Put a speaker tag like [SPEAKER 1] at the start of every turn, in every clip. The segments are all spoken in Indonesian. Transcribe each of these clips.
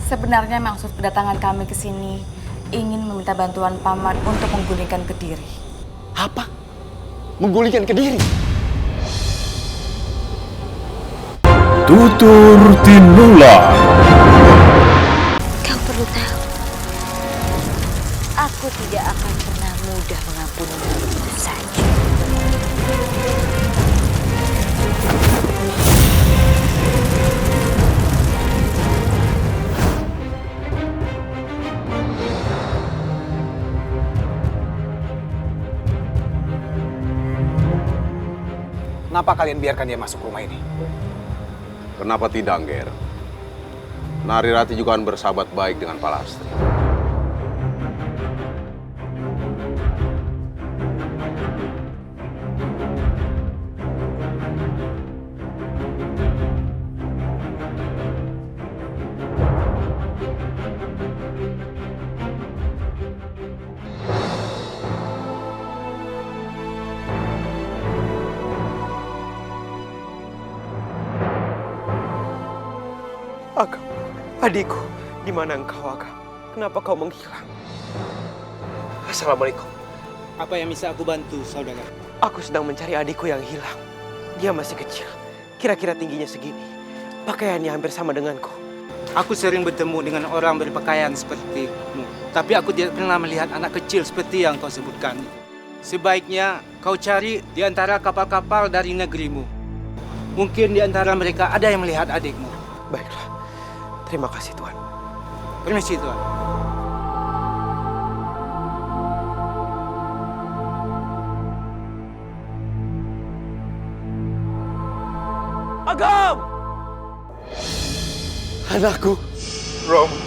[SPEAKER 1] Sebenarnya maksud kedatangan kami ke sini ingin meminta bantuan Paman untuk menggulingkan Kediri.
[SPEAKER 2] Apa? Menggulingkan Kediri?
[SPEAKER 3] Tutur Tinular.
[SPEAKER 4] Kau perlu tahu, aku tidak akan pernah mudah mengampuni begitu saja.
[SPEAKER 5] Kenapa kalian biarkan dia masuk rumah ini?
[SPEAKER 6] Kenapa tidak, Ger? Narirati juga kan bersahabat baik dengan Palastri.
[SPEAKER 7] Agam, adikku, di mana engkau, Agam? Kenapa kau menghilang? Assalamualaikum.
[SPEAKER 8] Apa yang bisa aku bantu, saudara?
[SPEAKER 7] Aku sedang mencari adikku yang hilang. Dia masih kecil, kira-kira tingginya segini. Pakaiannya hampir sama denganku.
[SPEAKER 8] Aku sering bertemu dengan orang berpakaian sepertimu, tapi aku tidak pernah melihat anak kecil seperti yang kau sebutkan. Sebaiknya kau cari di antara kapal-kapal dari negerimu. Mungkin di antara mereka ada yang melihat adikmu.
[SPEAKER 7] Baiklah. Terima kasih, Tuan.
[SPEAKER 8] Permisi, Tuan.
[SPEAKER 7] Agam!
[SPEAKER 2] Anakku.
[SPEAKER 3] Romo.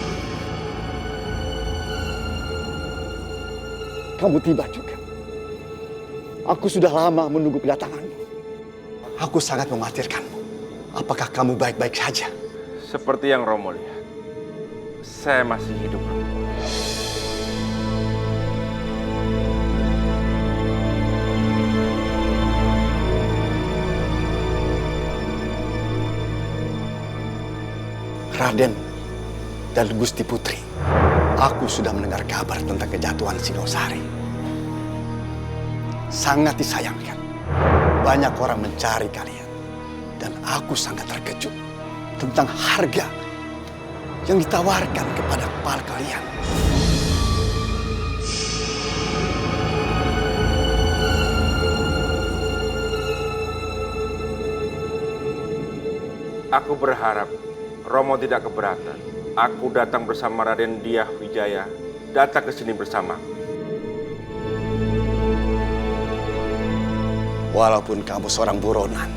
[SPEAKER 2] Kamu tiba juga. Aku sudah lama menunggu kedatanganmu. Aku sangat mengkhawatirkanmu. Apakah kamu baik-baik saja?
[SPEAKER 3] Seperti yang Romo lihat, saya masih hidup.
[SPEAKER 2] Raden dan Gusti Putri, aku sudah mendengar kabar tentang kejatuhan Singosari. Sangat disayangkan. Banyak orang mencari kalian. Dan aku sangat terkejut tentang harga yang ditawarkan kepada kepala kalian.
[SPEAKER 3] Aku berharap Romo tidak keberatan. Aku datang bersama Raden Dyah Wijaya, datang ke sini bersama.
[SPEAKER 2] Walaupun kamu seorang buronan,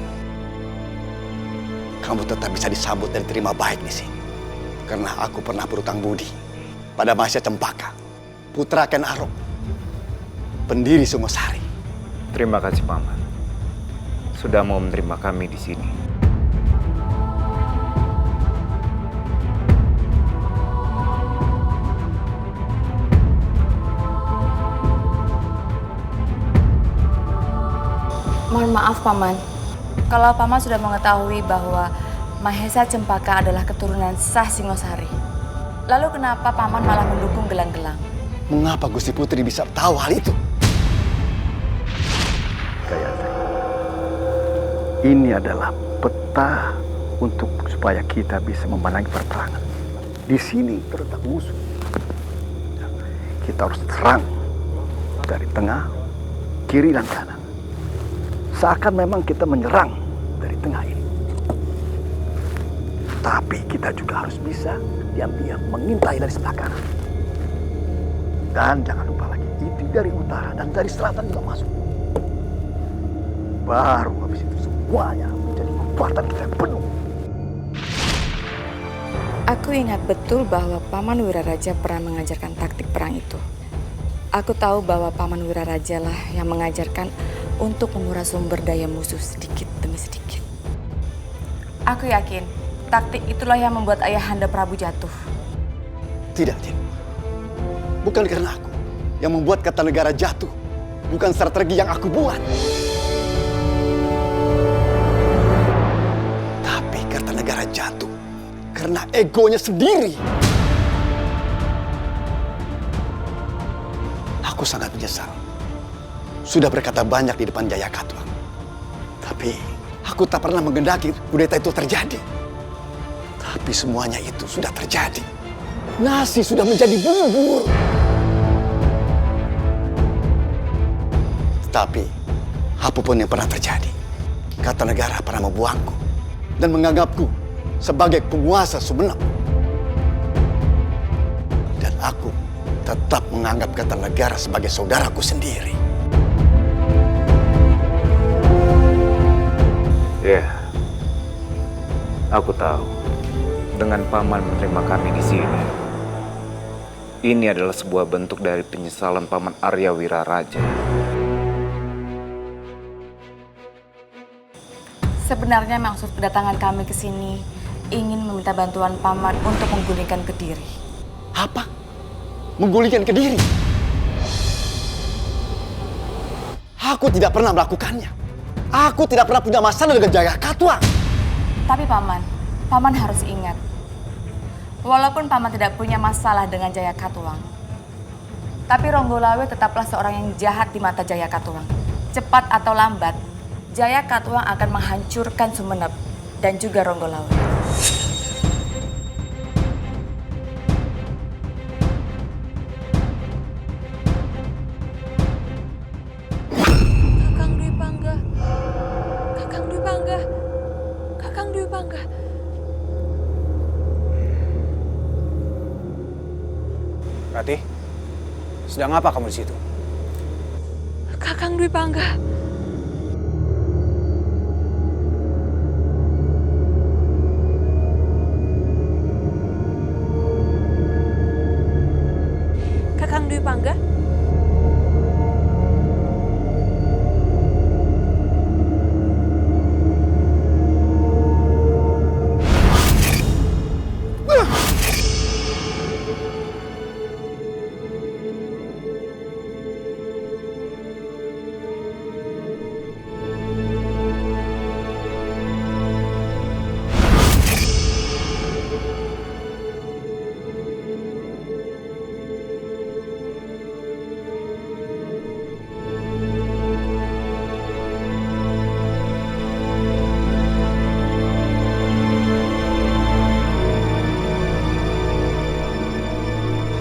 [SPEAKER 2] kamu tetap bisa disambut dan diterima baik di sini. Karena aku pernah berutang budi pada Mahesa Cempaka, putra Ken Arok, pendiri Singosari.
[SPEAKER 9] Terima kasih, Paman. Sudah mau menerima kami di sini.
[SPEAKER 1] Mohon maaf, Paman. Kalau Paman sudah mengetahui bahwa Mahesa Cempaka adalah keturunan sah Singosari, lalu kenapa Paman malah mendukung gelang-gelang?
[SPEAKER 2] Mengapa Gusti Putri bisa tahu hal itu?
[SPEAKER 10] Gayatri, ini adalah peta untuk supaya kita bisa memenangi perperangan. Di sini terletak musuh. Kita harus serang dari tengah, kiri, dan kanan. Seakan memang kita menyerang dari tengah ini. Tapi kita juga harus bisa diam-diam mengintai dari sebelah kanan. Dan jangan lupa lagi, itu dari utara dan dari selatan juga masuk. Baru habis itu semuanya menjadi kekuatan kita yang penuh.
[SPEAKER 1] Aku ingat betul bahwa Paman Wiraraja pernah mengajarkan taktik perang itu. Aku tahu bahwa Paman Wiraraja lah yang mengajarkan untuk menguras sumber daya musuh sedikit demi sedikit. Aku yakin taktik itulah yang membuat Ayahanda Prabu jatuh.
[SPEAKER 2] Tidak, Tin. Bukan karena aku yang membuat Kertanegara jatuh. Bukan strategi yang aku buat. Tapi Kertanegara jatuh karena egonya sendiri. Aku sangat menyesal. Sudah berkata banyak di depan Jaya Katuang. Tapi aku tak pernah menghendaki kudeta itu terjadi. Tapi semuanya itu sudah terjadi. Nasi sudah menjadi bubur. Tetapi apapun yang pernah terjadi, Kartanegara pernah membuangku dan menganggapku sebagai penguasa Sumenep. Dan aku tetap menganggap Kartanegara sebagai saudaraku sendiri.
[SPEAKER 9] Ya, aku tahu. Dengan Paman menerima kami di sini, ini adalah sebuah bentuk dari penyesalan Paman Arya Wiraraja.
[SPEAKER 1] Sebenarnya maksud kedatangan kami ke sini ingin meminta bantuan Paman untuk menggulingkan Kediri.
[SPEAKER 2] Apa? Menggulingkan Kediri? Aku tidak pernah melakukannya. Aku tidak pernah punya masalah dengan Jaya Katuang.
[SPEAKER 1] Tapi Paman harus ingat. Walaupun Paman tidak punya masalah dengan Jaya Katuang, tapi Ronggolawe tetaplah seorang yang jahat di mata Jaya Katuang. Cepat atau lambat, Jaya Katuang akan menghancurkan Sumenep dan juga Ronggolawe.
[SPEAKER 4] Kakang Dwi Pangga. Kakang Dwi Pangga. Kakang Dwi Pangga.
[SPEAKER 5] Rati, sedang apa kamu di situ?
[SPEAKER 4] Kakang Dwi Pangga. Kakang Dwi Pangga.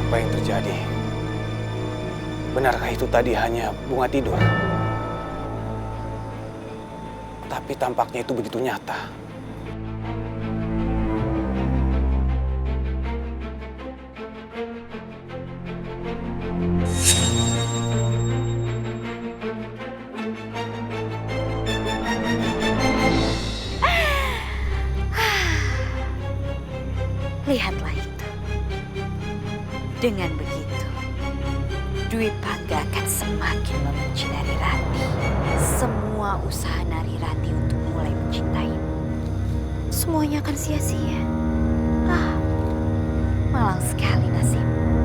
[SPEAKER 5] Apa yang terjadi? Benarkah itu tadi hanya bunga tidur? Tapi tampaknya itu begitu nyata.
[SPEAKER 4] Lihatlah itu. Dengan begitu, Dwi Pangga akan semakin membenci Narirati. Semua usaha Narirati untuk mulai mencintaimu, semuanya akan sia-sia. Malang sekali nasibmu.